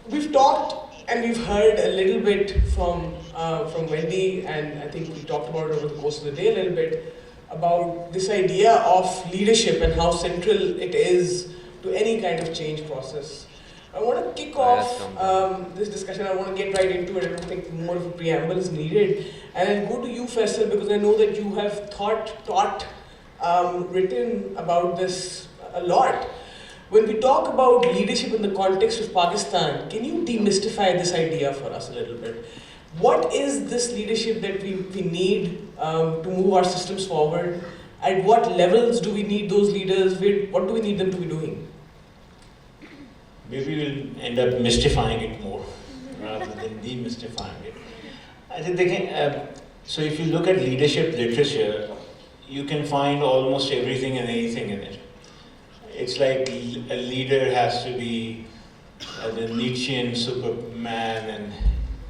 We've talked and we've heard a little bit from Wendy, and I think we talked about it over the course of the day a little bit about this idea of leadership and how central it is to any kind of change process. I want to kick off this discussion. I want to get right into it. I don't think more of a preamble is needed. And I'll go to you, Faisal, because I know that you have taught, written about this a lot. When we talk about leadership in the context of Pakistan, can you demystify this idea for us a little bit? What is this leadership that we need to move our systems forward? At what levels do we need those leaders? What do we need them to be doing? Maybe we'll end up mystifying it more rather than demystifying it. I think so if you look at leadership literature, you can find almost everything and anything in it. It's like a leader has to be the Nietzschean Superman and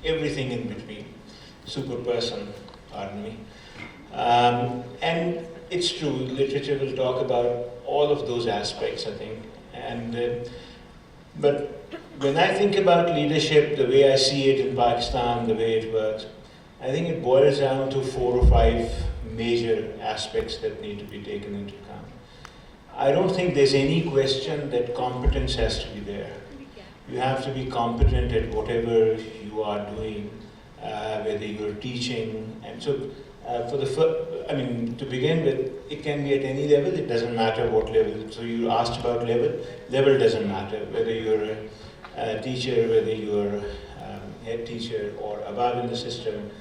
everything in between. Super person, pardon me. And it's true, literature will talk about all of those aspects, I think. But when I think about leadership, the way I see it in Pakistan, the way it works, I think it boils down to 4 or 5 major aspects that need to be taken into account. I don't think there's any question that competence has to be there. You have to be competent at whatever you are doing, whether you're teaching. And so, to begin with, it can be at any level. It doesn't matter what level. So you asked about level. Level doesn't matter. Whether you're a teacher, whether you're head teacher or above in the system,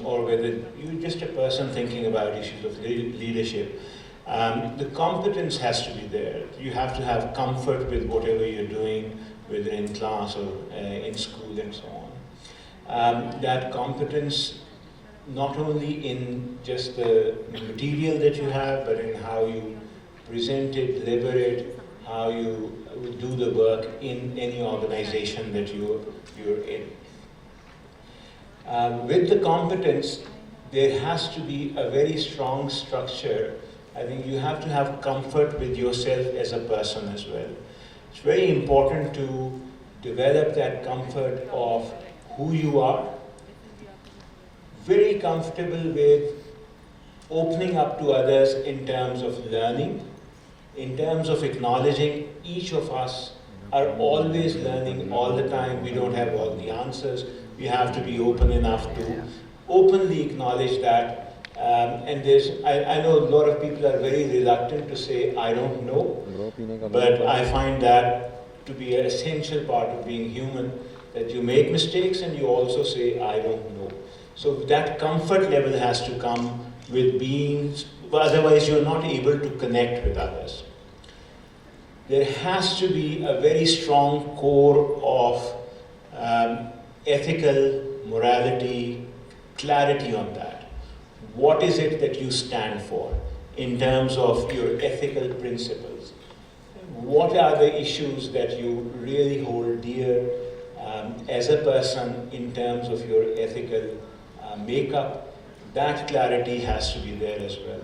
or whether you're just a person thinking about issues of leadership. The competence has to be there. You have to have comfort with whatever you're doing, whether in class or in school and so on. That competence, not only in just the material that you have, but in how you present it, deliver it, how you do the work in any organization that you're in. With the competence, there has to be a very strong structure. I think you have to have comfort with yourself as a person as well. It's very important to develop that comfort of who you are, very comfortable with opening up to others in terms of learning, in terms of acknowledging each of us are always learning all the time. We don't have all the answers. We have to be open enough to openly acknowledge that. And I know a lot of people are very reluctant to say, I don't know, but I find that to be an essential part of being human, that you make mistakes and you also say, I don't know. So that comfort level has to come with being, otherwise you're not able to connect with others. There has to be a very strong core of ethical morality, clarity on that. What is it that you stand for in terms of your ethical principles? What are the issues that you really hold dear as a person in terms of your ethical makeup? That clarity has to be there as well.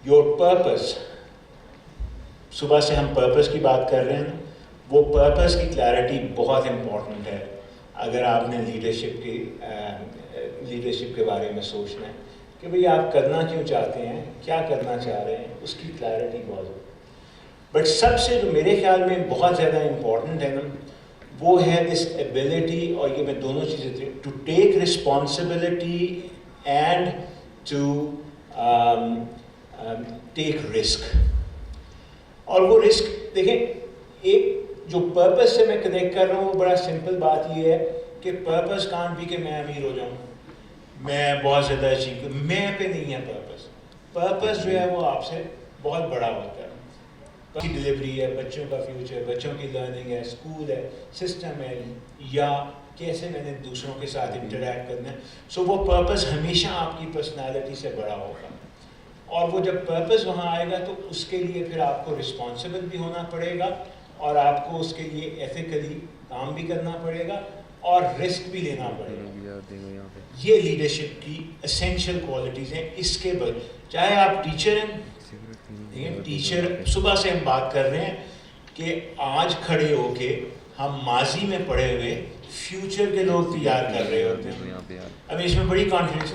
Your purpose. सुबह से हम purpose की बात कर रहे हैं, वो purpose की क्लैरिटी बहुत इम्पॉर्टेंट है अगर आपने लीडरशिप के बारे में सोचना है कि भाई आप करना क्यों चाहते हैं, क्या करना चाह रहे हैं, उसकी क्लैरिटी बहुत। बट सबसे जो मेरे ख्याल में बहुत ज़्यादा इम्पॉर्टेंट है ना, वो है दिस एबिलिटी, और ये मैं दोनों चीज़ें थी, to take responsibility and to take risk. और वो रिस्क देखें, एक जो पर्पस से मैं कनेक्ट कर रहा हूँ, वो बड़ा सिंपल बात ये है कि पर्पस कांट भी कि मैं अमीर हो जाऊँ, मैं बहुत ज़्यादा अचीव करूँ, मैं पे नहीं है पर्पस। पर्पस जो है वो आपसे बहुत बड़ा होता है। की डिलीवरी है, बच्चों का फ्यूचर, बच्चों की लर्निंग है, स्कूल है, सिस्टम है, या कैसे मैंने दूसरों के साथ इंटरैक्ट करना है। सो वो पर्पस हमेशा आपकी पर्सनैलिटी से बड़ा होगा, और वो जब पर्पस वहाँ आएगा तो उसके लिए फिर आपको रिस्पॉन्सिबल भी होना पड़ेगा, और आपको उसके लिए एथिकली काम भी करना पड़ेगा, और रिस्क भी लेना पड़ेगा। ये लीडरशिप की एसेंशियल क्वालिटीज़ हैं। इसके बाद चाहे आप टीचर हैं, टीचर सुबह से हम बात कर रहे हैं کہ آج کھڑے ہو کے ہم ماضی میں پڑے ہوئے فیوچر کے لوگ تیار کر رہے ہوتے ہیں. اب اس میں بڑی confidence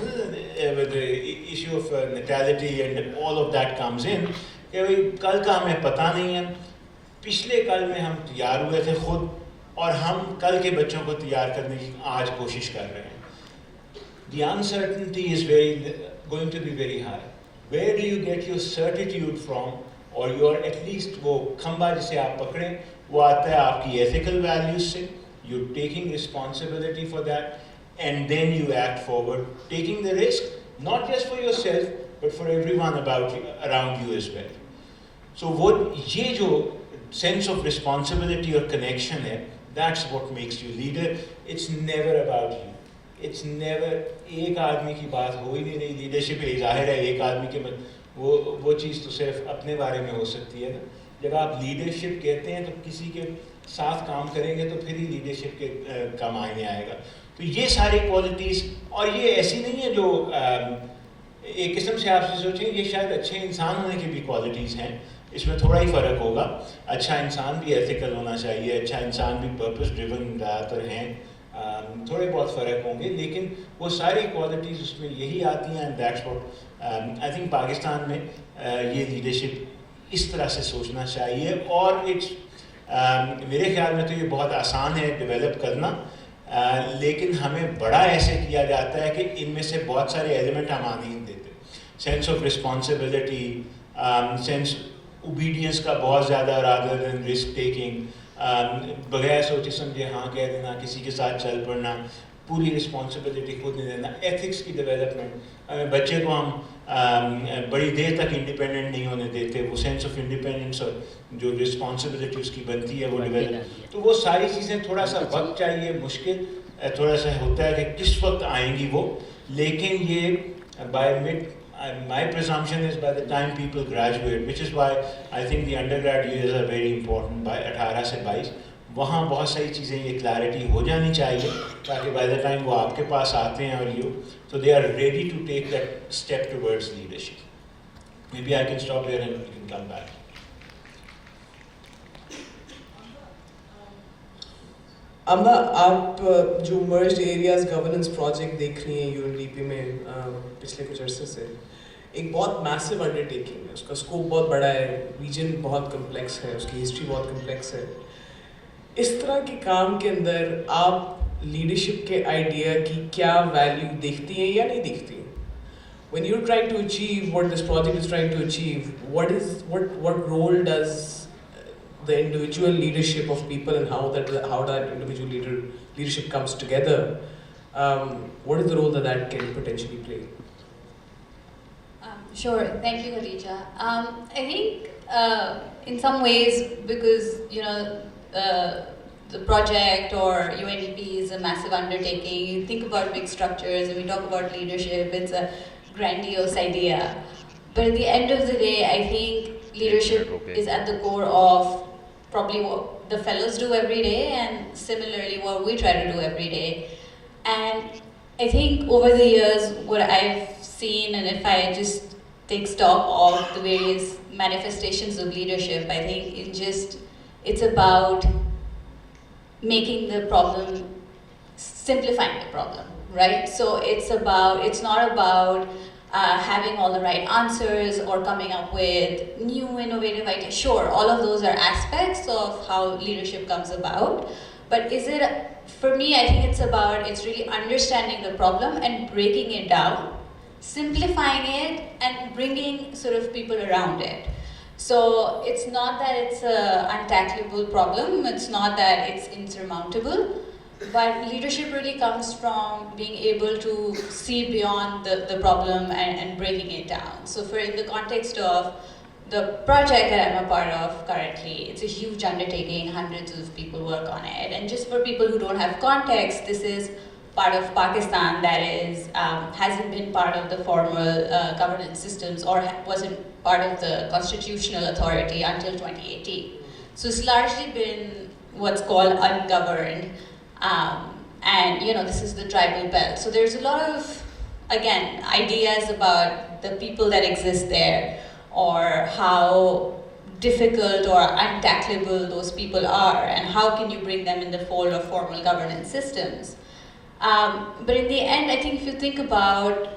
issue of natality and all of that comes in کہ بھائی کل کا ہمیں پتہ نہیں ہے. پچھلے کل میں ہم تیار ہوئے تھے خود, اور ہم کل کے بچوں کو تیار کرنے کی آج کوشش کر رہے ہیں. The uncertainty is going to be very high. Where do you get your certitude from, or your at least وہ کھمبا جسے آپ پکڑیں وہ آتا ہے آپ کی ethical values سے. You're taking responsibility for that, and then you act forward, taking the risk not just for yourself but for everyone around you as well. So وہ یہ جو sense of responsibility اور connection ہے, that's what makes you leader. It's never about you. It's never ایک آدمی کی بات ہو ہی نہیں رہی. لیڈرشپ ظاہر ہے ایک آدمی کے وہ چیز تو صرف اپنے بارے میں ہو سکتی ہے نا. جب آپ لیڈرشپ کہتے ہیں تو کسی کے ساتھ کام کریں گے تو پھر ہی لیڈرشپ کے کا معنی آئے گا. تو یہ ساری کوالٹیز, اور یہ ایسی نہیں ہے جو ایک قسم سے آپ سے سوچیں یہ شاید اچھے انسان ہونے کی بھی کوالٹیز ہیں. اس میں تھوڑا ہی فرق ہوگا. اچھا انسان بھی ایتھیکل ہونا چاہیے, اچھا انسان بھی پرپس ڈریون زیادہ تر ہیں. تھوڑے بہت فرق ہوں گے لیکن وہ ساری کوالٹیز اس میں یہی آتی ہیں. And that's what I think Pakistan میں یہ لیڈرشپ اس طرح سے سوچنا چاہیے. اور میرے خیال میں تو یہ بہت آسان ہے ڈیولپ کرنا, لیکن ہمیں بڑا ایسے کیا جاتا ہے کہ ان میں سے بہت سارے ایلیمنٹ ہم آنے نہیں دیتے. Sense of responsibility, sense obedience کا بہت زیادہ رادر دین رسک ٹیکنگ, بغیر سوچے سمجھے ہاں کہہ دینا, کسی کے ساتھ چل پڑنا, پوری رسپانسبلٹی خود نہیں دینا. ایتھکس کی ڈیولپمنٹ, بچے کو ہم بڑی دیر تک انڈیپینڈنٹ نہیں ہونے دیتے. وہ سینس آف انڈیپینڈنس اور جو رسپانسبلٹی اس کی بنتی ہے وہ ڈیولپ. تو وہ ساری چیزیں تھوڑا سا وقت چاہیے, مشکل تھوڑا سا ہوتا ہے کہ کس وقت آئیں گی وہ. لیکن یہ by mid my presumption is by the time people graduate, which is why I think the undergrad years are very important, by 18 سے 22 وہاں بہت ساری چیزیں یہ کلیئرٹی ہو جانی چاہیے تاکہ بائی دا ٹائم وہ آپ کے پاس آتے ہیں اور so they are ready to take that step towards leadership. Maybe I can stop here and we can come back. امنا, آپ جو مرجڈ ایریاز گورننس پروجیکٹ دیکھ رہی ہیں یو این ڈی پی میں پچھلے کچھ عرصے سے, ایک بہت میسو انڈر ٹیکنگ ہے. اس کا اسکوپ بہت بڑا ہے, ریجن بہت کمپلیکس ہے, اس کی ہسٹری بہت کمپلیکس ہے. اس طرح کے کام کے اندر آپ لیڈرشپ کے آئیڈیا کی کیا ویلیو دیکھتی ہیں یا نہیں دیکھتی ہیں؟ When you're trying to achieve what this project is trying to achieve, what role does the individual leadership of people and how that individual leadership comes together, what is the role that can potentially play? Sure, thank you, Khadija. I think in some ways, because the project or UNDP is a massive undertaking, you think about big structures and we talk about leadership, it's a grandiose idea. But at the end of the day, I think leadership is at the core of probably what the fellows do every day, and similarly what we try to do every day. And I think over the years, what I've seen, and if I just take stock of the various manifestations of leadership, I think it's about making the problem, simplifying the problem, right? So it's not about having all the right answers or coming up with new innovative ideas. Sure, all of those are aspects of how leadership comes about, but for me, I think it's really understanding the problem and breaking it down, simplifying it and bringing sort of people around it. So it's not that it's an untackleable problem, it's not that it's insurmountable, but leadership really comes from being able to see beyond the problem and breaking it down. So in the context of the project that I'm a part of currently, it's a huge undertaking, hundreds of people work on it. And just for people who don't have context, this is part of Pakistan that hasn't been part of the formal governance systems or wasn't part of the constitutional authority until 2018. So it's largely been what's called ungoverned. And this is the tribal belt. So there's a lot of, again, ideas about the people that exist there, or how difficult or untackleable those people are, and how can you bring them in the fold of formal governance systems. But in the end, I think if you think about,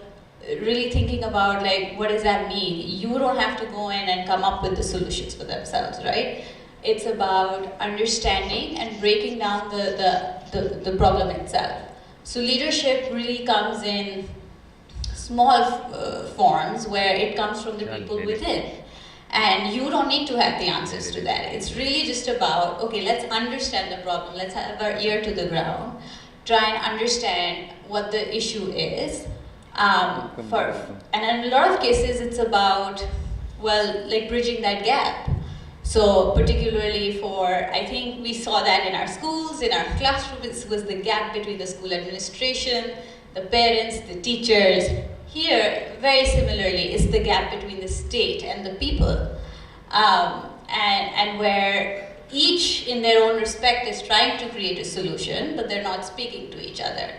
really thinking about like, what does that mean? You don't have to go in and come up with the solutions for themselves, right? It's about understanding and breaking down the problem itself. So leadership really comes in small forms where it comes from the people within. And you don't need to have the answers to that. It's really just about, okay, let's understand the problem. Let's have our ear to the ground. Try and understand what the issue is. And in a lot of cases, it's about, well, like bridging that gap. So particularly for, I think we saw that in our schools, in our classrooms, was the gap between the school administration, the parents, the teachers. Here, very similarly, is the gap between the state and the people. And where each, in their own respect, is trying to create a solution, but they're not speaking to each other.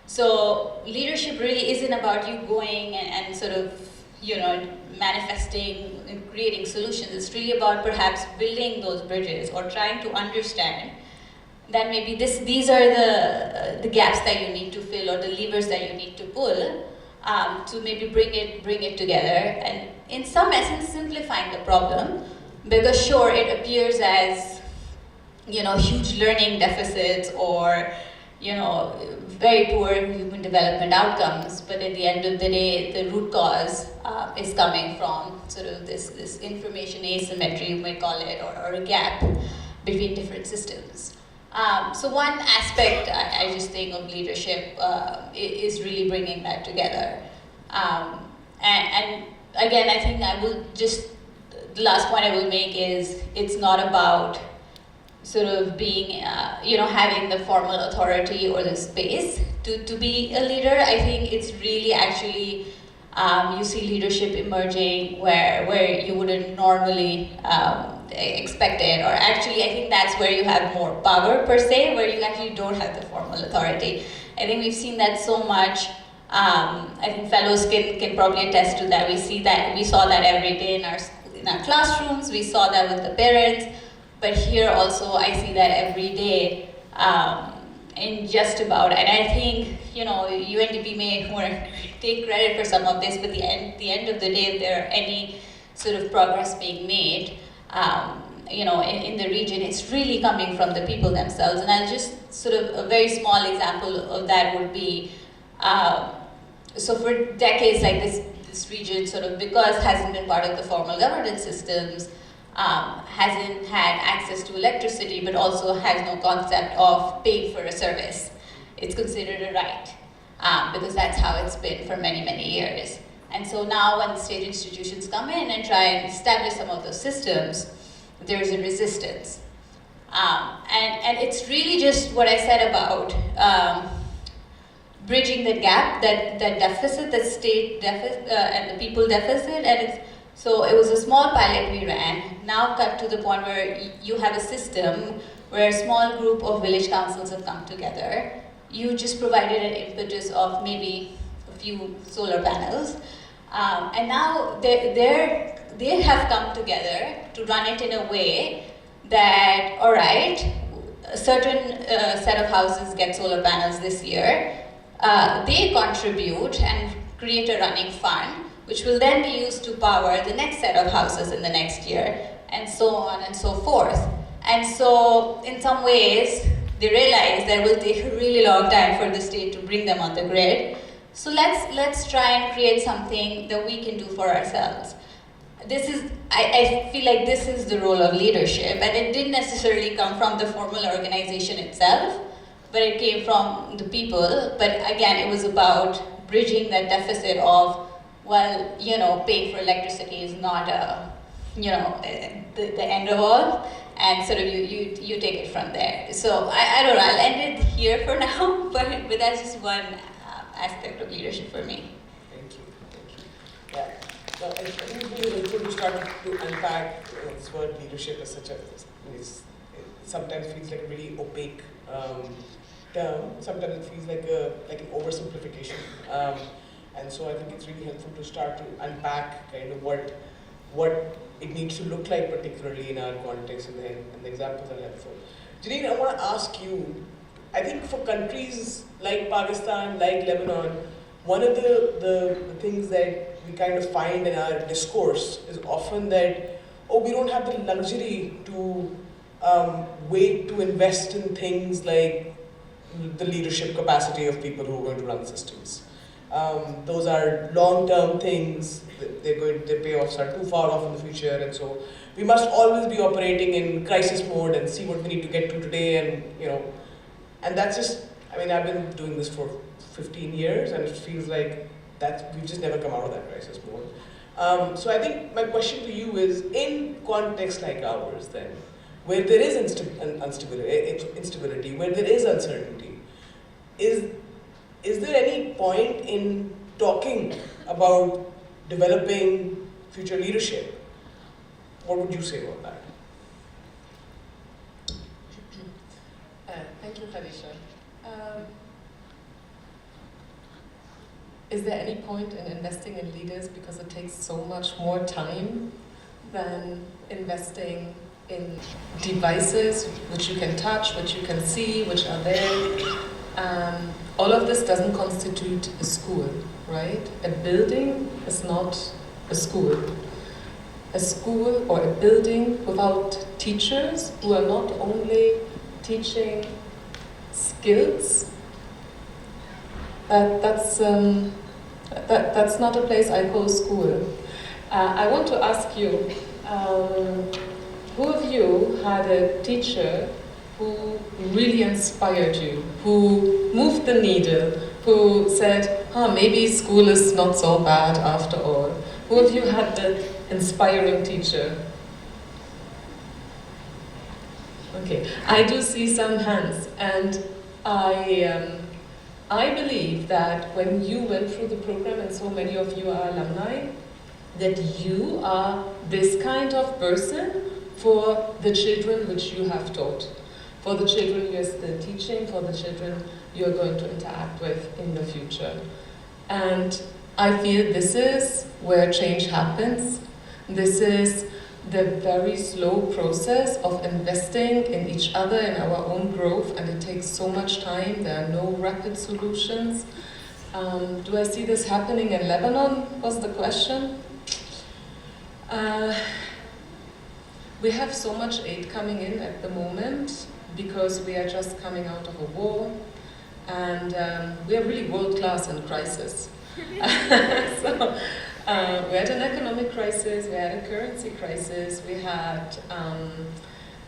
So leadership really isn't about you going and sort of, you know, manifesting and creating solutions. It's really about perhaps building those bridges or trying to understand that maybe these are the gaps that you need to fill or the levers that you need to pull to maybe bring it together, and in some essence simplifying the problem, because sure, it appears as, you know, huge learning deficits or, you know, very poor human development outcomes, but at the end of the day, the root cause is coming from sort of this information asymmetry, you might call it, or a gap between different systems. So one aspect I just think of leadership is really bringing that together. And again, I think the last point I will make is it's not about sort of being, you know, having the formal authority or the space to be a leader. I think it's really actually, you see leadership emerging where you wouldn't normally expect it, or actually I think that's where you have more power per se, where you actually don't have the formal authority. I think we've seen that so much. I think fellows can probably attest to that. We saw that every day in our classrooms, we saw that with the parents, but here also I see that every day in just about, and I think, you know, UNDP may want to take credit for some of this, but the end of the day, if there are any sort of progress being made, you know, in the region, it's really coming from the people themselves. And I'll just sort of, a very small example of that would be, so for decades, like this region sort of, because hasn't been part of the formal governance systems, hasn't had access to electricity, but also has no concept of paying for a service. It's considered a right, because that's how it's been for many, many years. And so now when the state institutions come in and try and establish some of those systems, there's a resistance. And it's really just what I said about bridging the gap, that deficit, the state deficit and the people deficit. And so it was a small pilot we ran, now cut to the point where you have a system where a small group of village councils have come together. You just provided an impetus of maybe a few solar panels. And now they have come together to run it in a way that, all right, a certain set of houses get solar panels this year. They contribute and create a running fund, which will then be used to power the next set of houses in the next year, and so on and so forth. And so, in some ways, they realize that it will take a really long time for the state to bring them on the grid. So let's try and create something that we can do for ourselves. This is, I feel like this is the role of leadership, and it didn't necessarily come from the formal organization itself, but it came from the people. But again, it was about bridging that deficit of, well, you know, paying for electricity is not a, you know, the end of all, and sort of you take it from there. So I don't know, I'll end it here for now, but that's just one aspect of leadership for me. Thank you. Yeah. So I think it's really helpful to start to unpack this word leadership as such a, it sometimes feels like a really opaque term. Sometimes it feels like an oversimplification. And so I think it's really helpful to start to unpack kind of what what it needs to look like, particularly in our context, and the examples are helpful. Janine, I want to ask you, I think for countries like Pakistan, like Lebanon, one of the things that we kind of find in our discourse is often that, oh, we don't have the luxury to wait to invest in things like the leadership capacity of people who are going to run systems. Those are long-term things. Their payoffs are too far off in the future, and so we must always be operating in crisis mode and see what we need to get to today, and that's just. I mean, I've been doing this for 15 years, and it feels like that we've just never come out of that crisis mode. So I think my question to you is, in contexts like ours, then, where there is instability, where there is uncertainty, is there any point in talking about developing future leadership? What would you say about that? Thank you, Khadija. Is there any point in investing in leaders because it takes so much more time than investing in devices which you can touch, which you can see, which are there? All of this doesn't constitute a school, right? A building is not a school. A school or a building without teachers who are not only teaching skills, that's not a place I call school. I want to ask you, who of you had a teacher who really inspired you, who moved the needle, who said, maybe school is not so bad after all? Who of you had that inspiring teacher? Okay, I do see some hands, and I believe that when you went through the program, and so many of you are alumni, that you are this kind of person for the children which you have taught, for the children you're still teaching, for the children you're going to interact with in the future. And I feel this is where change happens. This is the very slow process of investing in each other, in our own growth, and it takes so much time. There are no rapid solutions. Do I see this happening in Lebanon, was the question. We have so much aid coming in at the moment because we are just coming out of a war, and we are really world-class in crisis. So, we had an economic crisis, we had a currency crisis, we had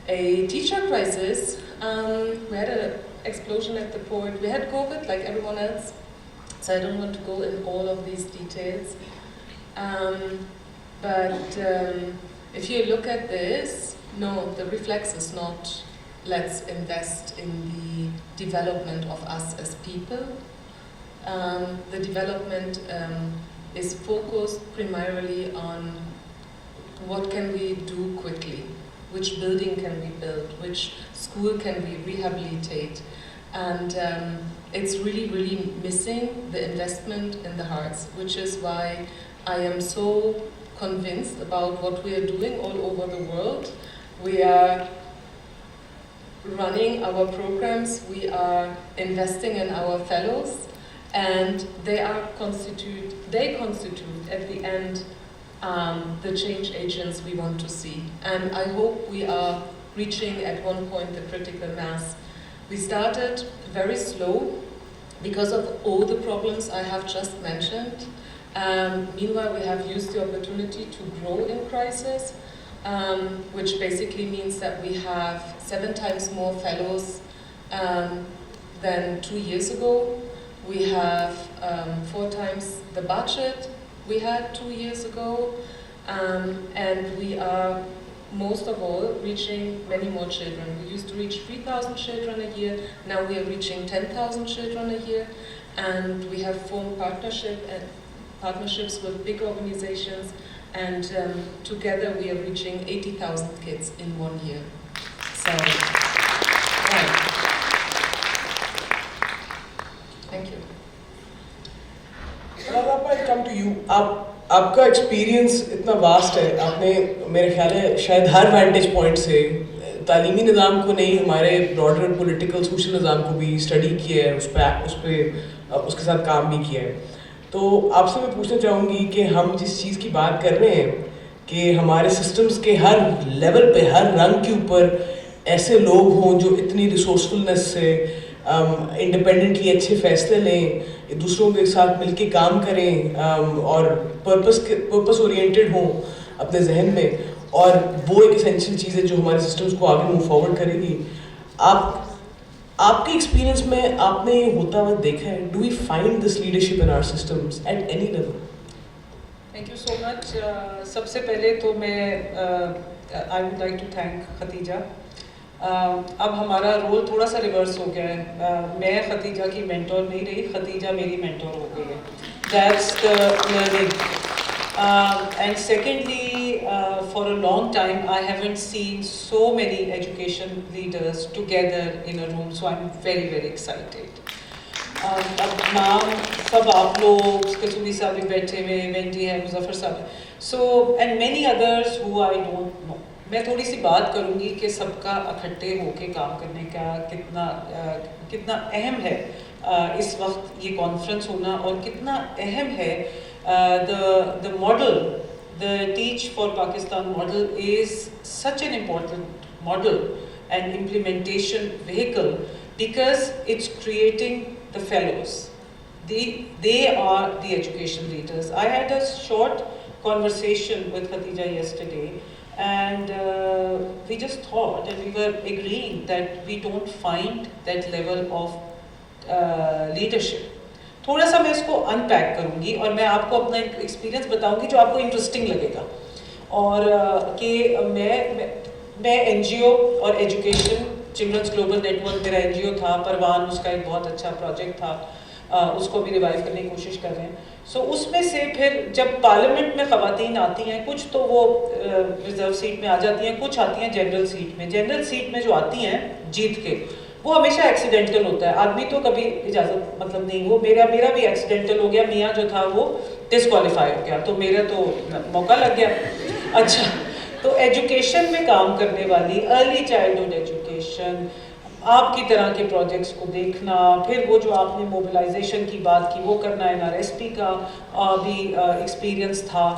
a teacher crisis, we had an explosion at the port, we had COVID like everyone else, so I don't want to go in all of these details. But if you look at this, no, the reflex is not let's invest in the development of us as people. The development is focused primarily on what can we do quickly, which building can we build, which school can we rehabilitate, and it's really, really missing the investment in the hearts, which is why I am so convinced about what we are doing all over the world. We are running our programs, we are investing in our fellows, and they constitute at the end the change agents we want to see. And I hope we are reaching at one point the critical mass. We started very slow because of all the problems I have just mentioned. Meanwhile, we have used the opportunity to grow in crisis, which basically means that we have 7 times more fellows than 2 years ago. We have 4 times the budget we had 2 years ago, and we are most of all reaching many more children. We used to reach 3,000 children a year, now we are reaching 10,000 children a year, and we have formed partnerships with big organizations, and together we are reaching 80,000 kids in 1 year. So, right. Thank you. I'll come to you. آپ کا experience اتنا vast ہے, آپ نے میرے خیال ہے شاید ہر وینٹیج پوائنٹ سے تعلیمی نظام کو نہیں, ہمارے براڈر پولیٹیکل سوشل نظام کو بھی اسٹڈی کیا ہے, اس کے ساتھ کام بھی کیا ہے. تو آپ سے میں پوچھنا چاہوں گی کہ ہم جس چیز کی بات کر رہے ہیں کہ ہمارے سسٹمز کے ہر لیول پہ, ہر رنگ کے اوپر ایسے لوگ ہوں جو اتنی ریسورسفلنس سے انڈیپینڈنٹلی اچھے فیصلے لیں, دوسروں کے ساتھ مل کے کام کریں, اور پرپس اورینٹیڈ ہوں اپنے ذہن میں, اور وہ ایک اسینشیل چیز ہے جو ہمارے سسٹمز کو آگے موو فارورڈ کرے گی. آپ کے ایکسپیرینس میں آپ نے یہ ہوتا ہوا دیکھا ہے, do we find this leadership in our systems at any level? Thank you so much. سب سے پہلے تو میں I would like to thank Khadija. اب ہمارا رول تھوڑا سا ریورس ہو گیا ہے, میں خدیجہ کی مینٹور نہیں رہی, خدیجہ میری مینٹور ہو گئی ہے. That's the learning. And secondly, for a long time I haven't seen so many education leaders together in a room, so I am very very excited. اب نام سب آپ لوگ, کسوری صاحب بھی بیٹھے ہوئے, وینٹی ہے, مظفر صاحب, سو اینڈ مینی ادرس ہو آئی ڈونٹ نو. میں تھوڑی سی بات کروں گی کہ سب کا اکٹھے ہو کے کام کرنے کا کتنا اہم ہے اس وقت یہ کانفرنس ہونا, اور کتنا اہم ہے the model, the Teach for Pakistan model is such an important model and implementation vehicle because it's creating the fellows. They are the education leaders. I had a short conversation with Khadija yesterday, and we just thought, and we were agreeing that we don't find that level of leadership. تھوڑا سا میں اس کو ان pack کروں گی اور میں آپ کو اپنا ایکسپیرینس بتاؤں گی جو آپ کو انٹرسٹنگ لگے گا. اور کہ میں این جی او اور education, children's global network میرا این جی او تھا, پروان اس کا ایک بہت اچھا پروجیکٹ تھا, اس کو بھی ریوائیو کرنے کی کوشش کر رہے ہیں. سو اس میں سے پھر جب پارلیمنٹ میں خواتین آتی ہیں, کچھ تو وہ ریزرو سیٹ میں آ جاتی ہیں, کچھ آتی ہیں جنرل سیٹ میں. جنرل سیٹ میں جو آتی ہیں جیت کے, وہ ہمیشہ ایکسیڈنٹل ہوتا ہے, آدمی تو کبھی اجازت مطلب نہیں. وہ میرا بھی ایکسیڈنٹل ہو گیا, میاں جو تھا وہ ڈسکوالیفائی ہو گیا, تو میرا تو موقع لگ گیا. اچھا, تو ایجوکیشن میں کام کرنے والی, ارلی چائلڈہڈ ایجوکیشن, آپ کی طرح کے پروجیکٹس کو دیکھنا, پھر وہ جو آپ نے موبلائزیشن کی بات کی وہ کرنا, این آر ایس پی کا بھی ایکسپیرینس تھا,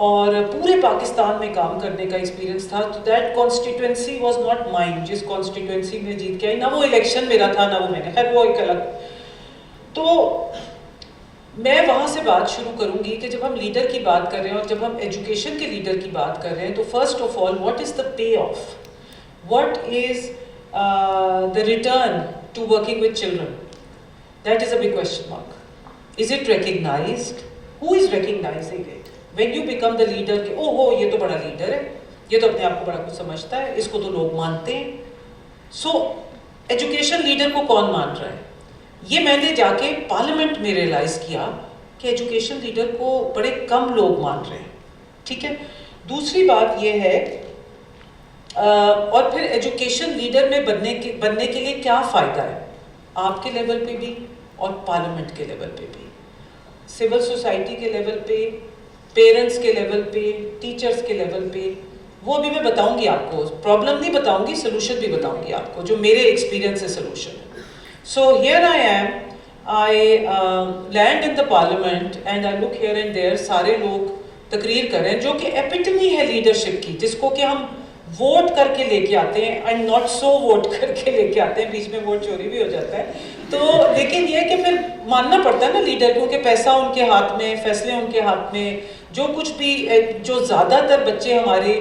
اور پورے پاکستان میں کام کرنے کا ایکسپیرینس تھا. تو that constituency was not mine, جس کانسٹیٹوئنسی میں جیت کے آئی, نہ وہ الیکشن میرا تھا نہ وہ میں نے, خیر وہ ایک الگ. تو میں وہاں سے بات شروع کروں گی کہ جب ہم لیڈر کی بات کر رہے ہیں اور جب ہم ایجوکیشن کے لیڈر کی بات کر رہے ہیں, تو first of all what is the pay off, what is the return to working with children? That is a big question mark. Is it recognized? Who is recognizing it? When you become the leader, کہ او ہو یہ تو بڑا leader ہے, یہ تو اپنے آپ کو بڑا کچھ سمجھتا ہے, اس کو تو لوگ مانتے ہیں. سو ایجوکیشن لیڈر کو کون مان رہا ہے؟ یہ میں نے جا کے پارلیمنٹ میں ریئلائز کیا کہ ایجوکیشن لیڈر کو بڑے کم لوگ مان رہے ہیں. ٹھیک ہے. دوسری بات یہ ہے, اور پھر ایجوکیشن لیڈر میں بننے کے لیے کیا فائدہ ہے, آپ کے لیول پہ بھی اور پارلیمنٹ کے لیول پہ بھی, سول سوسائٹی کے لیول پہ, پیرنٹس کے لیول پہ, ٹیچرس کے لیول پہ. وہ ابھی میں بتاؤں گی آپ کو, پرابلم نہیں بتاؤں گی, سلوشن بھی بتاؤں گی آپ کو جو میرے ایکسپیرینس سے سلوشن ہے. So here I am, I land in the parliament and I look here and there, سارے لوگ تقریر کر رہے ہیں جو کہ ایپیٹمی ہے لیڈرشپ کی, جس کو کہ ہم ووٹ کر کے لے کے آتے ہیں اینڈ ناٹ سو ووٹ کر کے لے کے آتے ہیں, بیچ میں ووٹ چوری بھی ہو جاتا ہے. تو لیکن یہ کہ پھر ماننا پڑتا ہے نا لیڈر, کیونکہ پیسہ ان کے ہاتھ میں, فیصلے ان کے ہاتھ میں, جو کچھ بھی, جو زیادہ تر بچے ہمارے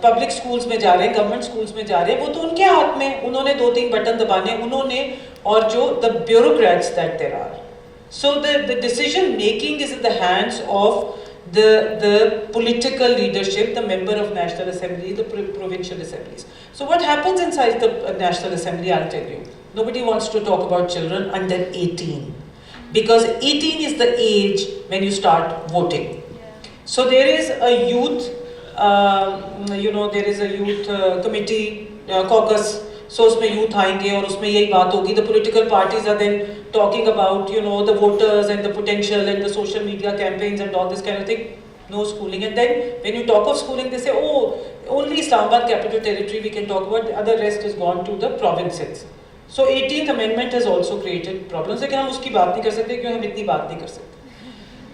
پبلک سکولز میں جا رہے ہیں, گورنمنٹ سکولز میں جا رہے ہیں, وہ تو ان کے ہاتھ میں, انہوں نے 2-3 بٹن دبانے انہوں نے, اور جو the bureaucrats that there are. So the decision making is in the hands of the political leadership, the member of National Assembly, the provincial assemblies. So what happens inside the National Assembly, I'll tell you. Nobody wants to talk about children under 18, because 18 is the age when you start voting. So there is a youth, there is a youth committee, caucus. سو اس میں youth آئیں گے اور اس میں یہی بات ہوگی. The political parties are then talking about, you know, the voters and the potential and the social media campaigns and all this kind of thing. No schooling. And then when you talk of schooling, they say, oh, only Islamabad capital territory we can talk about, the other rest has gone to the provinces. So 18th amendment has also created problems. لیکن ہم اس کی بات نہیں کر سکتے کیونکہ ہم اتنی بات نہیں کر سکتے.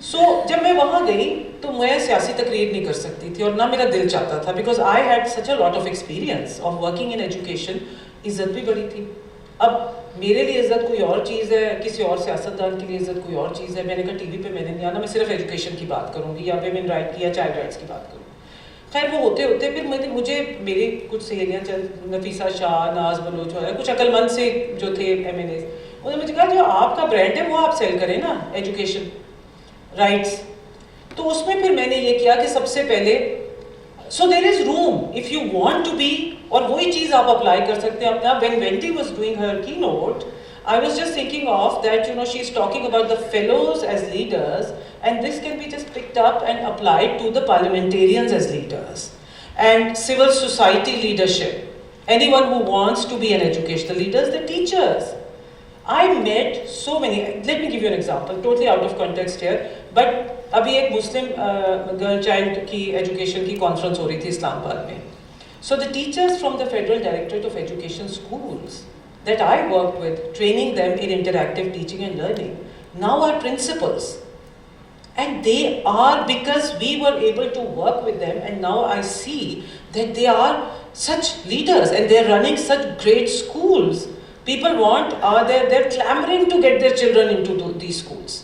سو جب میں وہاں گئی تو میں سیاسی تقریر نہیں کر سکتی تھی اور نہ میرا دل چاہتا تھا, because I had such a lot of experience of working in education. عزت بھی بڑی تھی. اب میرے لیے عزت کوئی اور چیز ہے, کسی اور سیاستدان کے لیے عزت کوئی اور چیز ہے. میں نے کہا ٹی وی پہ میں نے نہیں آنا, میں صرف ایجوکیشن کی بات کروں گی یا ویمن رائٹ کی یا چائلڈ رائٹس کی بات کروں گی. خیر وہ ہوتے ہوتے پھر مجھے میری کچھ سہیلیاں چند نفیسہ شاہ, ناز بلوچ وغیرہ کچھ عقل مند سے جو تھے ایم این ایز, انہوں نے مجھے کہا جو آپ کا برانڈ ہے وہ آپ سیل کریں نا, ایجوکیشن رائٹس. تو اس میں پھر میں نے یہ کیا کہ سب سے پہلے so there is room if you want to be, اور وہی چیز آپ اپلائی کر سکتے ہیں اپنا. When Wendy was doing her keynote, I was just thinking of that, you know, she's talking about the fellows as leaders, and this can be just picked up and applied to the parliamentarians as leaders and civil society leadership. Anyone who wants to be an educational leader, the teachers. I met so many. Let me give you an example, totally out of context here, but ابھی ایک مسلم girl child کی education کی conference ہو رہی تھی Islamabad میں. So the teachers from the federal directorate of education schools that I worked with, training them in interactive teaching and learning, now are principals. And they are, because we were able to work with them, and now I see that they are such leaders and they're running such great schools. People they're clamoring to get their children into these schools.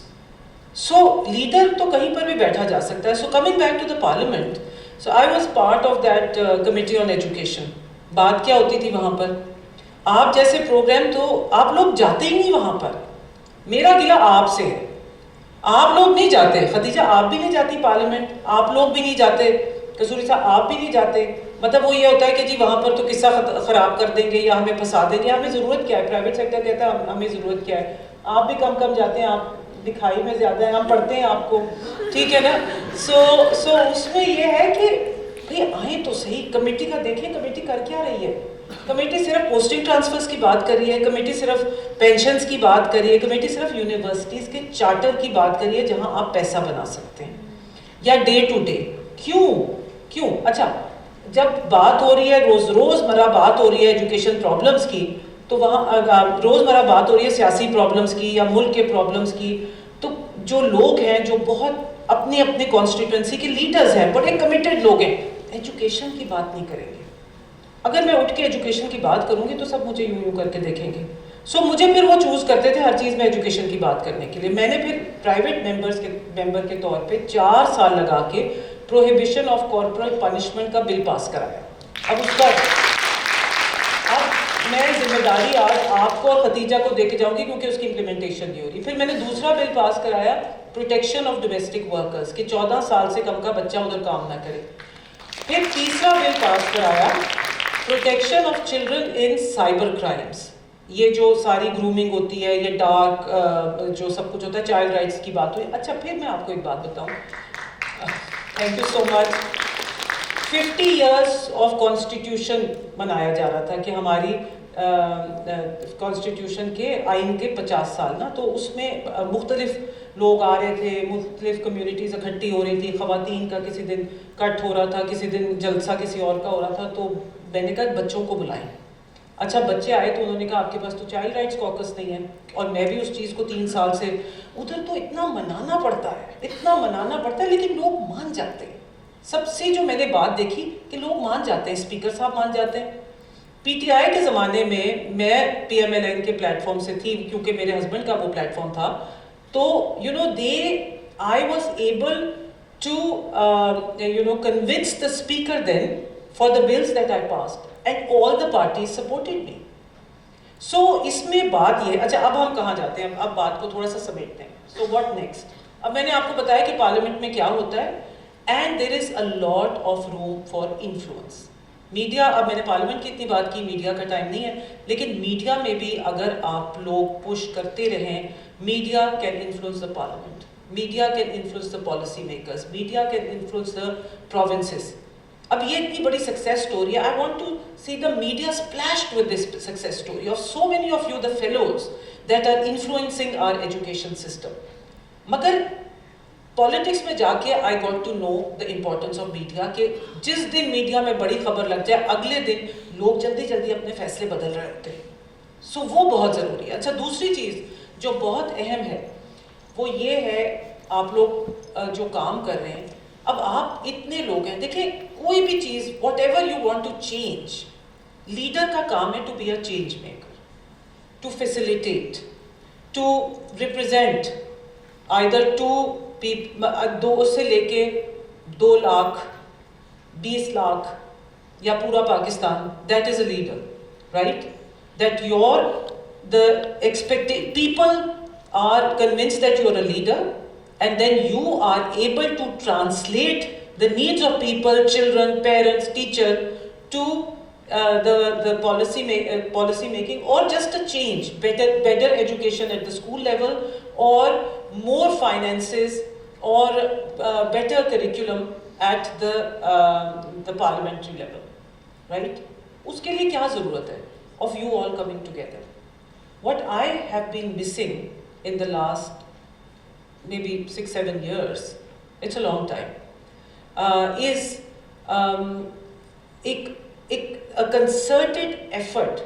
So leader to kahin par bhi baitha ja sakta hai. So coming back to the parliament, so I was part of that committee on education. Baat kya hoti thi wahan par, آپ جیسے programme تو آپ لوگ جاتے ہی نہیں وہاں پر. میرا گلہ آپ سے ہے, آپ لوگ نہیں جاتے. خدیجہ آپ بھی نہیں جاتی پارلیمنٹ, آپ لوگ بھی نہیں جاتے, قصوری صاحب آپ بھی نہیں جاتے. مطلب وہ یہ ہوتا ہے کہ جی وہاں پر تو قصہ خراب کر دیں گے یا ہمیں پھنسا دیں گے. ہمیں ضرورت کیا ہے, پرائیویٹ سیکٹر کہتا ہے ہمیں ضرورت کیا ہے. آپ بھی کم جاتے ہیں, آپ دکھائی میں زیادہ ہیں, ہم پڑھتے ہیں آپ کو, ٹھیک ہے نا. سو اس میں یہ ہے کہ بھائی آئیں تو صحیح. کمیٹی کا دیکھیں کمیٹی کر کیا رہی ہے. کمیٹی صرف پوسٹنگ ٹرانسفرز کی بات کر رہی ہے, کمیٹی صرف پینشنز کی بات کر رہی ہے, کمیٹی صرف یونیورسٹیز کے چارٹر کی بات کر رہی ہے جہاں آپ پیسہ بنا سکتے ہیں, یا ڈے ٹو ڈے. کیوں اچھا جب بات ہو رہی ہے روزمرہ بات ہو رہی ہے ایجوکیشن پرابلمس کی, تو وہاں روزمرہ بات ہو رہی ہے سیاسی پرابلمس کی یا ملک کے پرابلمس کی, تو جو لوگ ہیں جو بہت اپنی کانسٹیٹوئنسی کے لیڈرز ہیں, بڑے کمیٹڈ لوگ ہیں, ایجوکیشن کی بات نہیں کریں گے. اگر میں اٹھ کے ایجوکیشن کی بات کروں گی تو سب مجھے یوں کر کے دیکھیں گے. سو مجھے پھر وہ چوز کرتے تھے ہر چیز میں ایجوکیشن کی بات کرنے کے لیے. میں نے پھر پرائیویٹ ممبر کے طور پہ 4 سال لگا کے پروہیبیشن آف کارپورل پنشمنٹ کا بل پاس کرایا. اب میں ذمہ داری آج آپ کو اور خدیجہ کو دے کے جاؤں گی کیونکہ اس کی امپلیمنٹیشن نہیں ہو رہی. پھر میں نے دوسرا بل پاس کرایا پروٹیکشن آف ڈومیسٹک ورکرز, کہ 14 سال سے کم کا بچہ ادھر کام نہ کرے. پھر تیسرا بل پاس کرایا protection of children in cyber crimes. یہ جو ساری گرومنگ ہوتی ہے, یہ ڈارک جو سب کچھ ہوتا ہے, چائلڈ رائٹس کی بات ہوئی. اچھا پھر میں آپ کو ایک بات بتاؤں, thank you so much. 50 years of constitution منایا جا رہا تھا کہ ہماری کانسٹیٹیوشن کے آئین کے 50 سال نا, تو اس میں مختلف لوگ آ رہے تھے, مختلف کمیونٹیز اکٹھی ہو رہی تھی. خواتین کا کسی دن کٹ ہو رہا تھا, کسی دن جلسہ کسی اور کا ہو رہا تھا. تو میں نے کہا بچوں کو بلائیں. اچھا بچے آئے تو انہوں نے کہا آپ کے پاس تو چائلڈ رائٹس کوکس نہیں ہے, اور میں بھی اس چیز کو 3 سال سے ادھر تو اتنا منانا پڑتا ہے, لیکن لوگ مان جاتے ہیں. سب سے جو میں نے بات دیکھی کہ لوگ مان جاتے ہیں, اسپیکر صاحب مان جاتے ہیں. پی ٹی آئی کے زمانے میں میں پی ایم ایل این کے پلیٹ فارم سے تھی کیونکہ میرے ہسبینڈ کا وہ پلیٹ فارم تھا. تو I was able to convince the speaker then for the bills that I passed, and all the parties supported me. So اس میں بات یہ, اچھا اب ہم کہاں جاتے ہیں, اب بات کو تھوڑا سا سمیٹتے ہیں. So what next? اب میں نے آپ کو بتایا کہ پارلیمنٹ میں کیا ہوتا ہے, and there is a lot of room for influence. Media, اب میں نے پارلیمنٹ کی اتنی بات کی, میڈیا کا ٹائم نہیں ہے, لیکن میڈیا میں بھی اگر آپ لوگ پش کرتے رہیں, media can influence the parliament, media can influence the policy makers, media can influence the provinces. अब ये इतनी बड़ी सक्सेस स्टोरी है. I want to see the media splashed with this success story of so many of you the fellows that are influencing our education system. मगर politics में जाके I got to know the importance of media कि जिस दिन media में बड़ी खबर लग जाए अगले दिन लोग जल्दी जल्दी अपने फैसले बदल रहे होते हैं. सो वो बहुत ज़रूरी है. अच्छा, दूसरी चीज़ जो बहुत अहम है वो ये है, आप लोग जो काम कर रहे हैं, अब आप इतने लोग हैं, देखिए कोई भी चीज़ whatever you want to change, leader का काम है to be a change maker, to facilitate, to represent either to 2 से लेके 2 लाख 20 लाख या पूरा Pakistan. That is a leader, right? That your the expected people are convinced that you are a leader, and then you are able to translate the needs of people, children, parents, teacher to the policy making, or just a change, better education at the school level, or more finances, or better curriculum at the parliamentary level, right? उसके लिए क्या ज़रूरत है of you all coming together? What I have been missing in the last maybe 6-7 years, it's a long time, is a concerted effort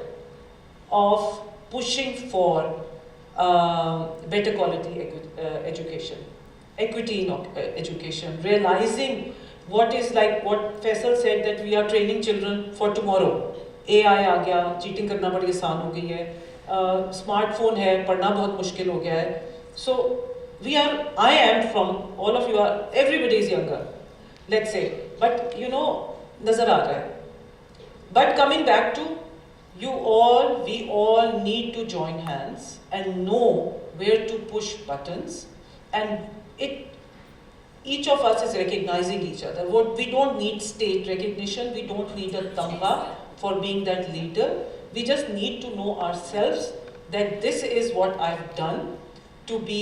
of pushing for better quality education, equity in education, realizing what is like what Faisal said, that we are training children for tomorrow. AI आ गया, cheating करना बड़ी आसान हो गई है, smartphone है, पढ़ना बहुत मुश्किल हो गया है. So we are, I am from, all of you are, everybody is younger, let's say, but you know नजर आ रहा है. But coming back to you all, we all need to join hands and know where to push buttons, and each of us is recognizing each other. We don't need state recognition, we don't need a tamga for being that leader. We just need to know ourselves that this is what I've done to be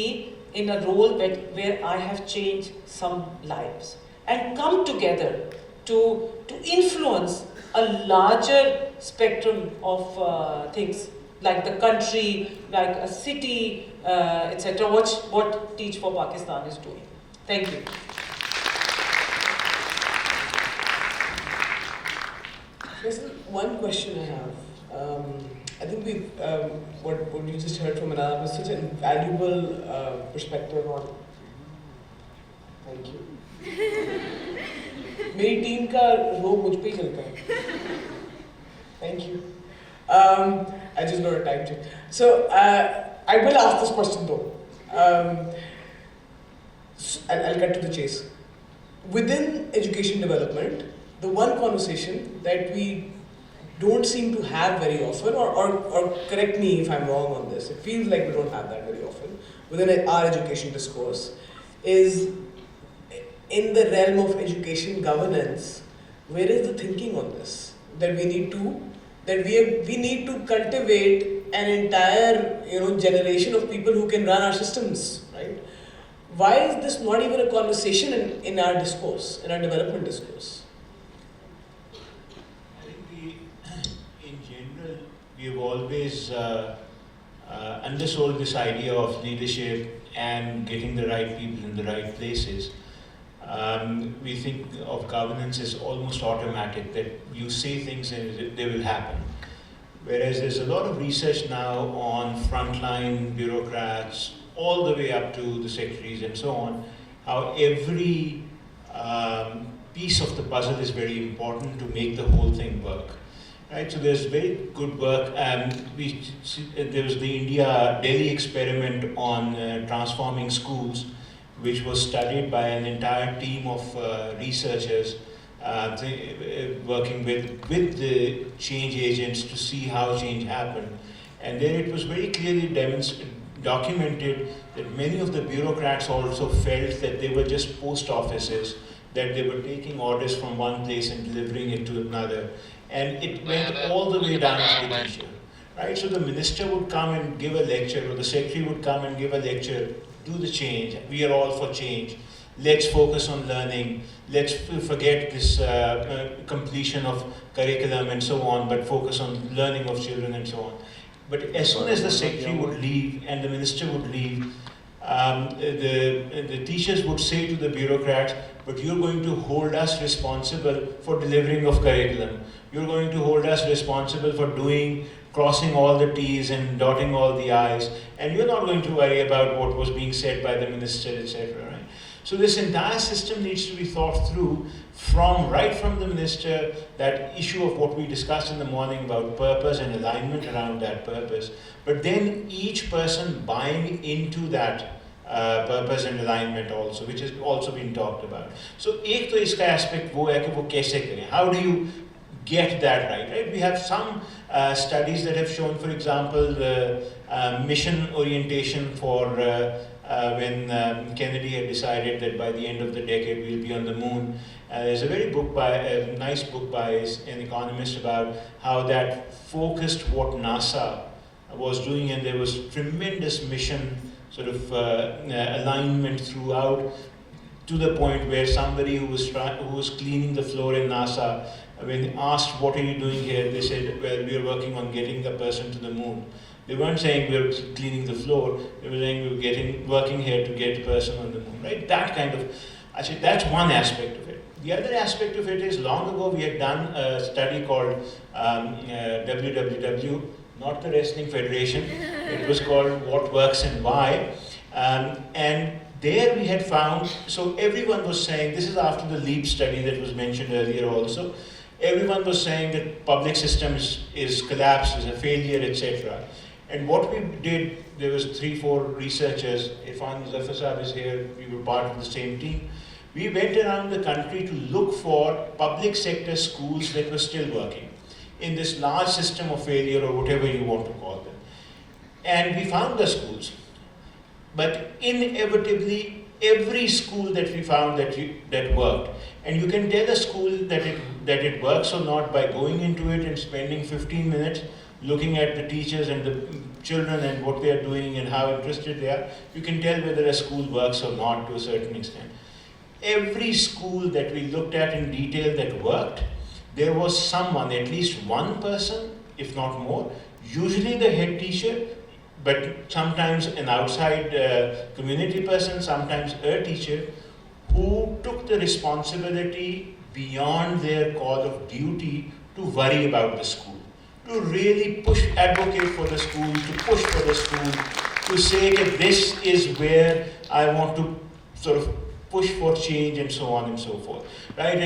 in a role where I have changed some lives, and come together to influence a larger spectrum of things, like the country, like a city, etc. What Teach for Pakistan is doing. Thank you. There's one question I have. I think what you just heard from Anna was such a valuable perspective on. Thank you. मेरी team का रोग मुझ पे ही चलता है. Thank you. I just got a time check. So I will ask this question though, and I'll cut to the chase. Within education development, the one conversation that we don't seem to have very often, or correct me if I'm wrong on this, it feels like we don't have that very often within our education discourse, is in the realm of education governance. Where is the thinking on this? That we need to cultivate an entire generation of people who can run our systems, right? Why is this not even a conversation in our discourse, in our development discourse? I think in general, we have always undersold this idea of leadership and getting the right people in the right places. We think of governance as almost automatic, that you say things and they will happen. Whereas there's a lot of research now on frontline bureaucrats, all the way up to the secretaries and so on, how every piece of the puzzle is very important to make the whole thing work. Right, so there's very good work. There was the Delhi experiment on transforming schools, which was studied by an entire team of researchers working with the change agents to see how change happened. And then it was very clearly documented that many of the bureaucrats also felt that they were just post offices, that they were taking orders from one place and delivering it to another. And it went all the way down to the teacher. Right? So the minister would come and give a lecture, or the secretary would come and give a lecture, do the change, we are all for change. let's focus on learning, let's forget this completion of curriculum and so on, but focus on learning of children and so on. But as soon as the secretary would leave and the minister would leave, the teachers would say to the bureaucrats, but you're going to hold us responsible for delivering of curriculum. You're going to hold us responsible for crossing all the T's and dotting all the I's, and you're not going to worry about what was being said by the minister, etc. Right? So this entire system needs to be thought through right from the minister, that issue of what we discussed in the morning about purpose and alignment around that purpose, but then each person buying into that purpose and alignment also, which has also been talked about. So एक तो इसका aspect वो है कि वो कैसे करें. How do you get that right? We have some studies that have shown, for example, the mission orientation for when Kennedy had decided that by the end of the decade we'll be on the moon. There's a nice book by an economist about how that focused what NASA was doing, and there was tremendous mission sort of alignment throughout, to the point where somebody who was cleaning the floor in NASA, when asked, what are you doing here, they said, well, we are working on getting a person to the moon. They weren't saying we're cleaning the floor, they were saying we're working here to get a person on the moon, right? That kind of, actually that's one aspect of it. The other aspect of it is, long ago we had done a study called WWW, not the Wrestling Federation, it was called What Works and Why. And there we had found, so everyone was saying, this is after the LEAP study that was mentioned earlier also, everyone was saying that public system is collapsed, is a failure, etc. And what we did, there was 3-4 researchers, Irfan Zafar Sahab is here, we were part of the same team. We went around the country to look for public sector schools that were still working in this large system of failure, or whatever you want to call them. And we found the schools. But inevitably, every school that we found that worked, and you can tell a school that it works or not by going into it and spending 15 minutes looking at the teachers and the children and what they are doing and how interested they are. You can tell whether a school works or not to a certain extent. Every school that we looked at in detail that worked, there was someone, at least one person, if not more, usually the head teacher, but sometimes an outside community person, sometimes a teacher, who took the responsibility beyond their call of duty to worry about the school, to really advocate for the school, to push for the school, to say that this is where I want to sort of push for change and so on and so forth, right?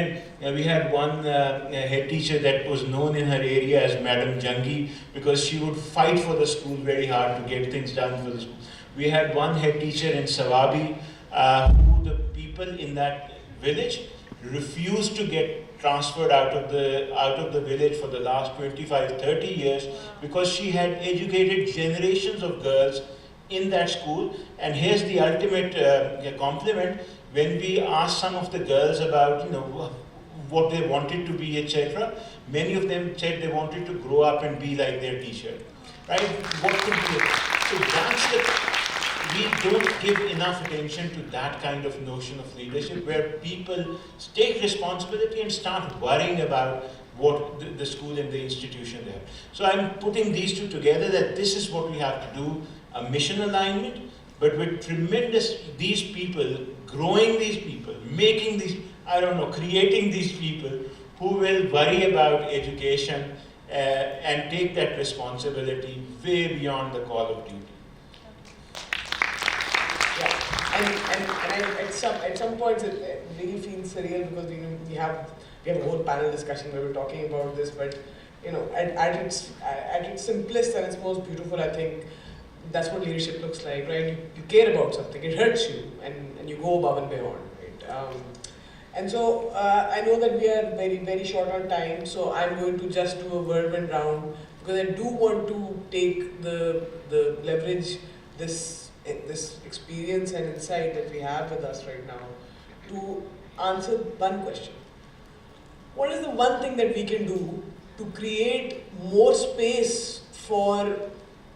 And we had one head teacher that was known in her area as Madam Jangi, because she would fight for the school very hard to get things done for the school. We had one head teacher in Sawabi, who the people in that village refused to get transferred out of the village for the last 25-30 years, because she had educated generations of girls in that school. And here's the ultimate compliment: when we asked some of the girls about what they wanted to be, etc., many of them said they wanted to grow up and be like their teacher, right? What could be? So we don't give enough attention to that kind of notion of leadership, where people take responsibility and start worrying about what the school and the institution they have. So I'm putting these two together, that this is what we have to do, a mission alignment, but with these people, growing these people, making these, creating these people who will worry about education and take that responsibility way beyond the call of duty. And at some points it really feels surreal, because we have a whole panel discussion where we're talking about this, but at its simplest and its most beautiful, I think that's what leadership looks like, right? You care about something, it hurts you, and you go above and beyond, right? And so I know that we are very, very short on time, so I'm going to just do a whirlwind round, because I do want to take the leverage this experience and insight that we have with us right now to answer one question. What is the one thing that we can do to create more space for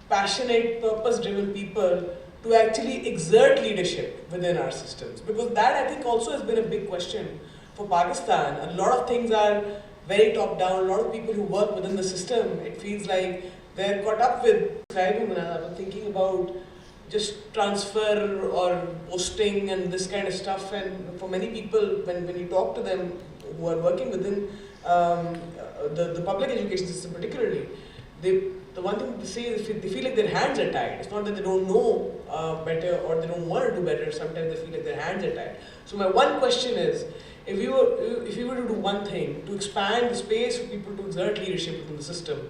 passionate, purpose-driven people to actually exert leadership within our systems? Because that I think also has been a big question for Pakistan. A lot of things are very top down. A lot of people who work within the system, it feels like they're caught up with driving. I'm thinking about just transfer or posting and this kind of stuff. And for many people, when you talk to them who are working within the public education system particularly, the one thing they say is they feel like their hands are tied. It's not that they don't know better or they don't want to do better. Sometimes they feel like their hands are tied. So my one question is, if you were to do one thing to expand the space for people to exert leadership within the system,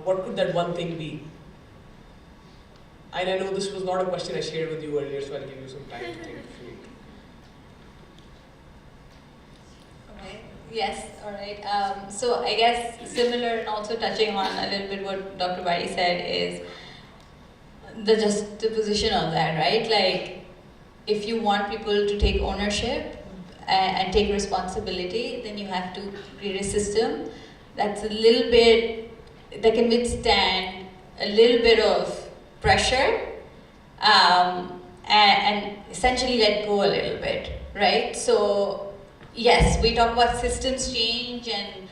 what could that one thing be? And I know this was not a question I shared with you earlier, so I'll give you some time to think if you need. Yes, all right. So I guess similar and also touching on a little bit what Dr. Bari said is the juxtaposition of that, right? Like, if you want people to take ownership and take responsibility, then you have to create a system that's a little bit, that can withstand a little bit of pressure and essentially let go a little bit, right? So yes, we talk about systems change and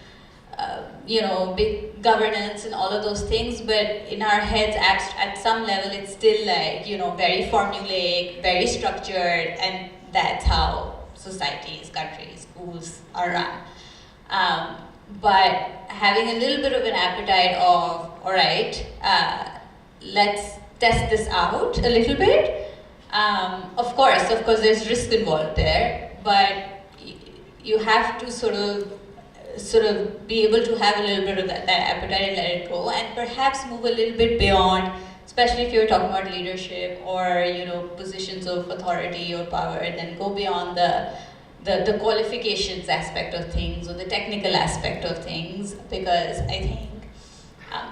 big governance and all of those things, but in our heads at some level it's still like, very formulaic, very structured, and that's how societies, countries, schools are run. But having a little bit of an appetite of, all right, let's test this out a little bit. Of course there's risk involved there, but you have to sort of be able to have a little bit of that appetite and let it go, and perhaps move a little bit beyond, especially if you're talking about leadership or positions of authority or power, and then go beyond the qualifications aspect of things or the technical aspect of things, because I think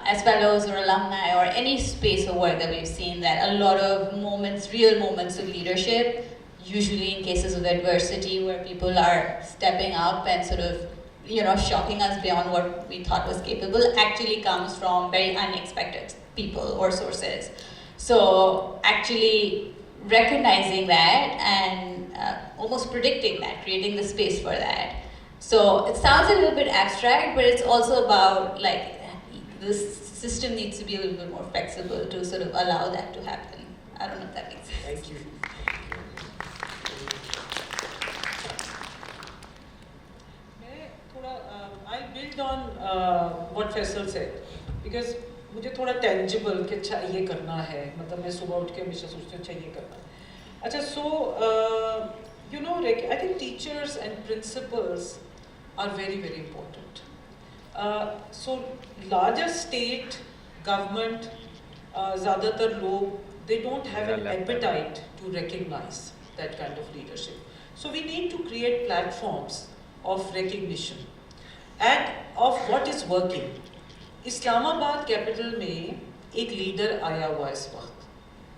as fellows or alumni or any space of work that we've seen, that a lot of moments, real moments of leadership, usually in cases of adversity where people are stepping up and sort of shocking us beyond what we thought was capable, actually comes from very unexpected people or sources. So actually recognizing that and almost predicting that, creating the space for that. So it sounds a little bit abstract, but it's also about like the system needs to be a little bit more flexible to sort of allow that to happen. I don't know if that makes sense. Thank you. I'll build on what Faisal said, because मुझे थोड़ा tangible कि अच्छा ये करना है, मतलब मैं सुबह उठ के हमेशा सोचती हूँ अच्छा ये करना है. अच्छा, so I think teachers and principals are very, very important. So larger state government, ज़्यादातर लोग, they don't have an appetite to recognize that kind of leadership. So we need to create platforms of recognition and of what is working. Islamabad capital में एक leader आया हुआ इस वक्त,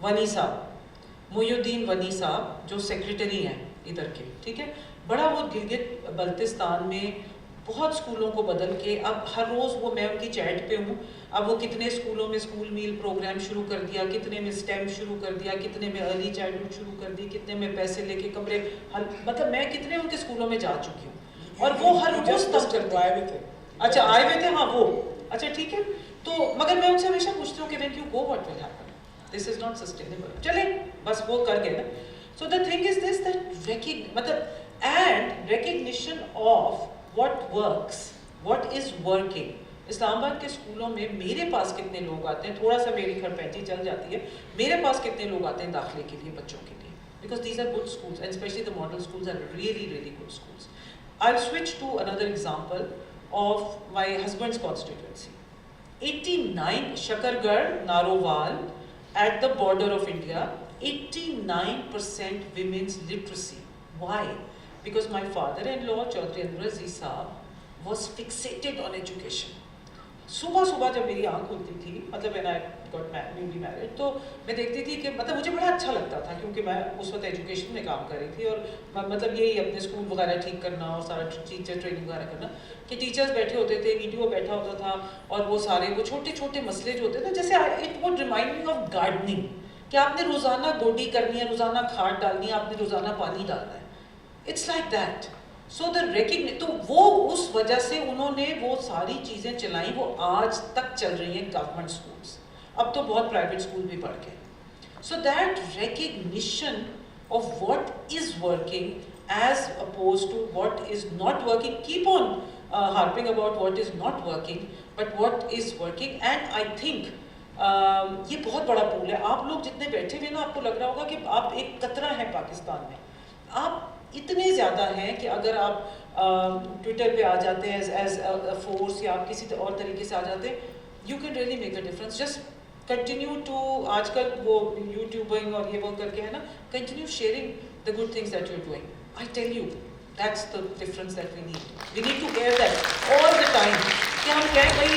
वनी साहब, मोयुद्दीन वनी साहब, जो सेक्रेटरी हैं इधर के, ठीक है. बड़ा वो गिलगित बल्तिस्तान में बहुत स्कूलों को बदल के, अब हर रोज़ वो, मैं उनकी चैट पे हूँ, अब वो कितने स्कूलों में स्कूल मील प्रोग्राम शुरू कर दिया, कितने में स्टेम शुरू कर दिया, कितने में अर्ली चाइल्डहुड शुरू कर दी, कितने में पैसे लेके कमरे, मतलब मैं कितने उनके स्कूलों में जा चुकी हूँ, और वो हर रोज़ तब करते आए थे. अच्छा, आए हुए थे, हाँ वो, अच्छा ठीक है. तो मगर मैं उनसे हमेशा पूछती हूँ कि when you go what will happen? This is not sustainable. चले बस वो कर गए ना. So the thing is this, that and recognition of what works, what is working. Islamabad के स्कूलों में मेरे पास कितने लोग आते हैं, थोड़ा सा मेरी खरपैंची चल जाती है, मेरे पास कितने लोग आते हैं दाखिले के लिए बच्चों के लिए, because these are good schools and especially the model schools are really, really good schools. I'll switch to another example of my husband's constituency. 89 Shakargarh, Narowal, at the border of India, 89% women's literacy. Why? Because my father-in-law, Chaudhry Aziz Saab, was fixated on education. सुबह सुबह जब मेरी आँख खुलती थी, मतलब when I got newly married, तो मैं देखती थी कि मतलब मुझे बड़ा अच्छा लगता था, क्योंकि मैं उस वक्त एजुकेशन में काम कर रही थी, और मतलब यही अपने स्कूल वगैरह ठीक करना और सारा टीचर ट्रेनिंग वगैरह करना, कि टीचर्स बैठे होते थे, वीडियो बैठा होता था, और वो सारे वो छोटे छोटे मसले जो होते थे, जैसे it would remind me of gardening, कि आपने रोज़ाना गोडी करनी है, रोज़ाना खाद डालनी है, आपने रोज़ाना पानी डालना है. It's like that. So the recognition, तो वो उस वजह से उन्होंने वो सारी चीज़ें चलाई, वो आज तक चल रही हैं गवर्नमेंट स्कूल्स. अब तो बहुत प्राइवेट स्कूल भी बढ़ गए. So that recognition of what is working as opposed to what is not working, keep on harping about what is not working, but what is working. And I think ये बहुत बड़ा pool है. आप लोग जितने बैठे हुए ना, आपको लग रहा होगा कि आप एक कतरा है पाकिस्तान में. आप इतने ज़्यादा हैं कि अगर आप ट्विटर पे आ जाते हैं एज अ फोर्स या आप किसी और तरीके से आ जाते हैं, you can really make a difference. Just continue to, आजकल वो यूट्यूबिंग और ये वो करके है ना, continue sharing the good things that you are doing. I tell you, that's the difference that we need to hear that all the time. कि हम कहें भाई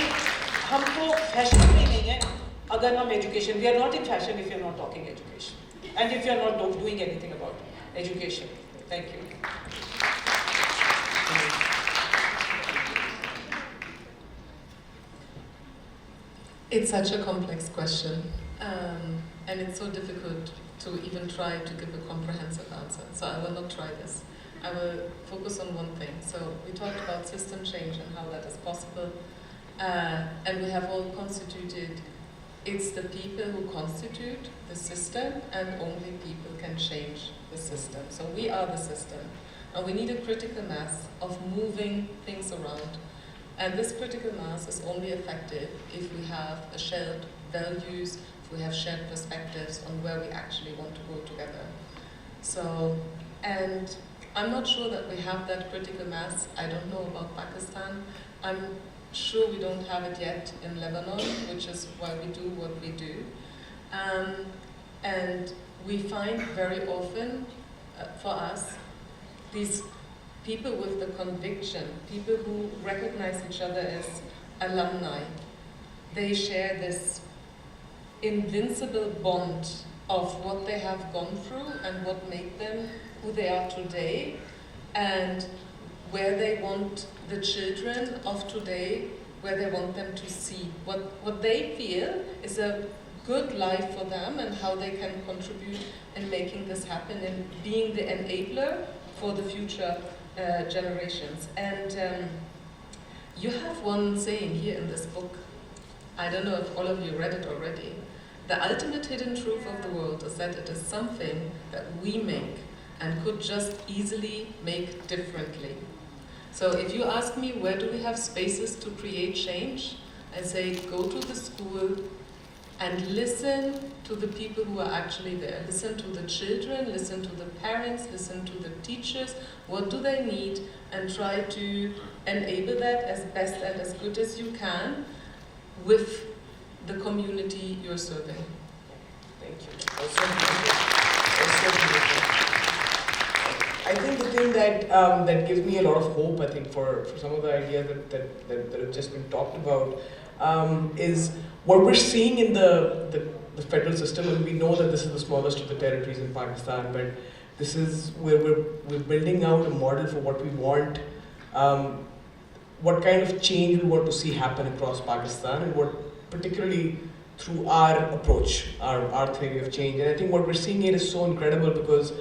हमको फैशन में नहीं है अगर हम education, we are not in fashion if you are not talking education and if you are not doing anything about education. Thank you. It's such a complex question, and it's so difficult to even try to give a comprehensive answer. So I will not try this. I will focus on one thing. So we talked about system change and how that is possible, and we have all constituted. It's the people who constitute the system, and only people can change the system. So we are the system, and we need a critical mass of moving things around. And this critical mass is only effective if we have a shared values, if we have shared perspectives on where we actually want to go together. So, and I'm not sure that we have that critical mass. I don't know about Pakistan. I'm sure we don't have it yet in Lebanon, which is why we do what we do. And we find very often, for us, these people with the conviction, people who recognize each other as alumni. They share this invincible bond of what they have gone through and what made them who they are today, and where they want the children of today, where they want them to see what they feel is a good life for them and how they can contribute in making this happen and being the enabler for the future generations. And you have one saying here in this book, I don't know if all of you read it already. The ultimate hidden truth of the world is that it is something that we make and could just easily make differently. So if you ask me where do we have spaces to create change, I say go to the school and listen to the people who are actually there. Listen to the children, listen to the parents, listen to the teachers. What do they need? And try to enable that as best and as good as you can with the community you're serving. Thank you. Also beautiful. I think the thing that that gives me a lot of hope, I think, for some of the ideas that have just been talked about, is what we're seeing in the federal system. And we know that this is the smallest of the territories in Pakistan, but this is where we're building out a model for what we want, what kind of change we want to see happen across Pakistan, and what particularly through our approach, our theory of change. And I think what we're seeing here is so incredible because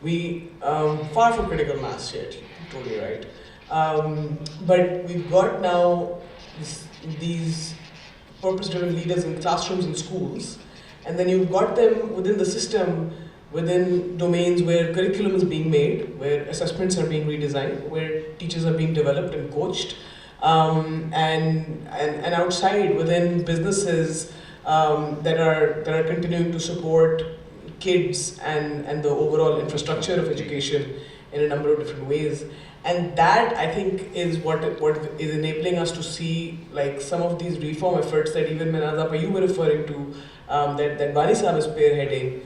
we far from critical mass yet, totally right. But we've got now these purpose-driven leaders in classrooms and schools, and then you've got them within the system, within domains where curriculum is being made, where assessments are being redesigned, where teachers are being developed and coached, and outside within businesses that are continuing to support kids and the overall infrastructure of education in a number of different ways. And that, I think, is what is enabling us to see like some of these reform efforts that even Mehnaz, you were referring to, that Bari Sahab is spearheading.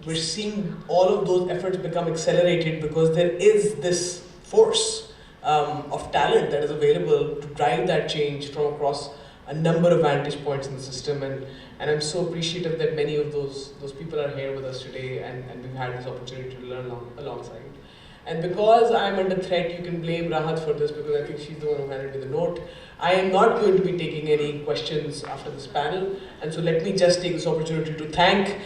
We're seeing all of those efforts become accelerated because there is this force of talent that is available to drive that change from across a number of vantage points in the system, and I'm so appreciative that many of those people are here with us today, and we've had this opportunity to learn alongside. And because I'm under threat, you can blame Rahat for this because I think she's the one who handed me the note. I am not going to be taking any questions after this panel. And so let me just take this opportunity to thank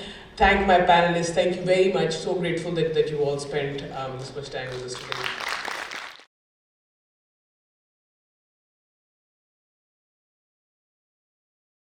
my panelists. Thank you very much. So grateful that you all spent this much time with us today.